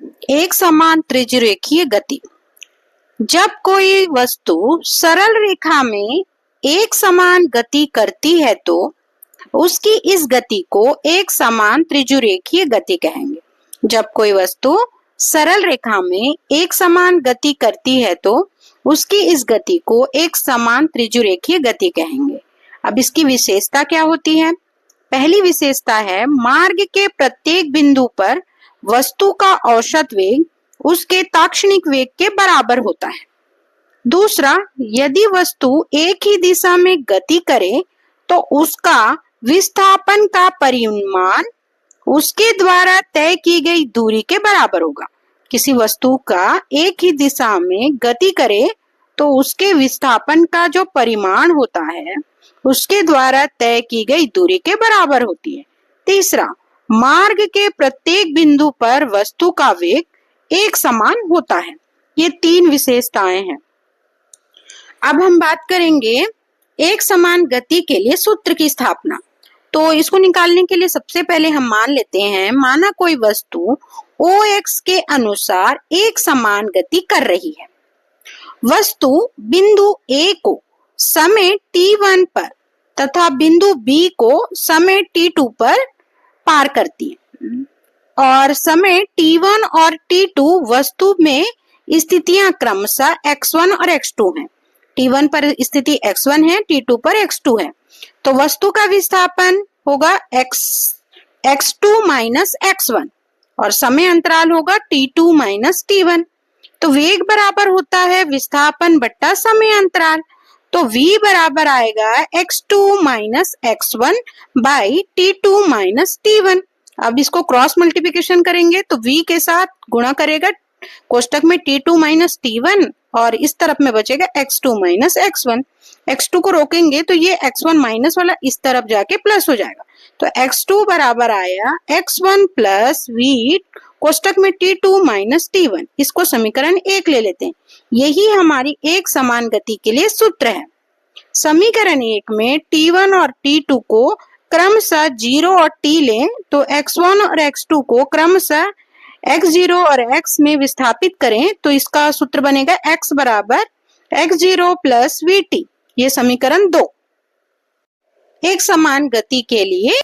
एक समान त्रिज्यरेखीय गति। जब कोई वस्तु सरल रेखा में एक समान गति करती है तो उसकी इस गति को एक समान त्रिज्यरेखीय गति कहेंगे। जब कोई वस्तु सरल रेखा में एक समान गति करती है तो उसकी इस गति को एक समान त्रिज्यरेखीय गति कहेंगे। अब इसकी विशेषता क्या होती है? पहली विशेषता है मार्ग के प्रत्येक बिंदु पर वस्तु का औसत वेग उसके ताक्षणिक वेग के बराबर होता है। दूसरा, यदि वस्तु एक ही दिशा में गति करे तो उसका विस्थापन का परिमाण उसके द्वारा तय की गई दूरी के बराबर होगा। किसी वस्तु का एक ही दिशा में गति करे तो उसके विस्थापन का जो परिमाण होता है उसके द्वारा तय की गई दूरी के बराबर होती है। तीसरा, मार्ग के प्रत्येक बिंदु पर वस्तु का वेग एक समान होता है। ये तीन विशेषताएं हैं। अब हम बात करेंगे एक समान गति के लिए सूत्र की स्थापना। तो इसको निकालने के लिए सबसे पहले हम मान लेते हैं, माना कोई वस्तु OX के अनुसार एक समान गति कर रही है। वस्तु बिंदु A को समय t1 पर तथा बिंदु B को समय t2 पर पार करती है और समय t1 और t2 वस्तु में स्थितियां क्रमशः x1 और x2 हैं। t1 पर स्थिति x1 है, t2 पर x2 है। तो वस्तु का विस्थापन होगा x2 माइनस x1 और समय अंतराल होगा t2 माइनस t1। तो वेग बराबर होता है विस्थापन बट्टा समय अंतराल। तो v बराबर आएगा x2 minus x1 by t2 minus t1। अब इसको क्रॉस मल्टीप्लिकेशन करेंगे तो v के साथ गुणा करेगा कोष्टक में t2 माइनस t1 और इस तरफ में बचेगा x2 माइनस x1। x2 को रोकेंगे तो ये x1 माइनस वाला इस तरफ जाके प्लस हो जाएगा। तो x2 बराबर आया x1 प्लस v कोष्टक में t2 माइनस t1। इसको समीकरण 1 ले लेते हैं। यही हमारी एक समान गति के लिए सूत्र है। समीकरण 1 में t1 और t2 को क्रमशः 0 और t लें तो x1 और x2 को क्रमशः x0 और x में विस्थापित करें तो इसका सूत्र बनेगा x बराबर x0 प्लस vt। ये समीकरण 2। एक समान गति के लिए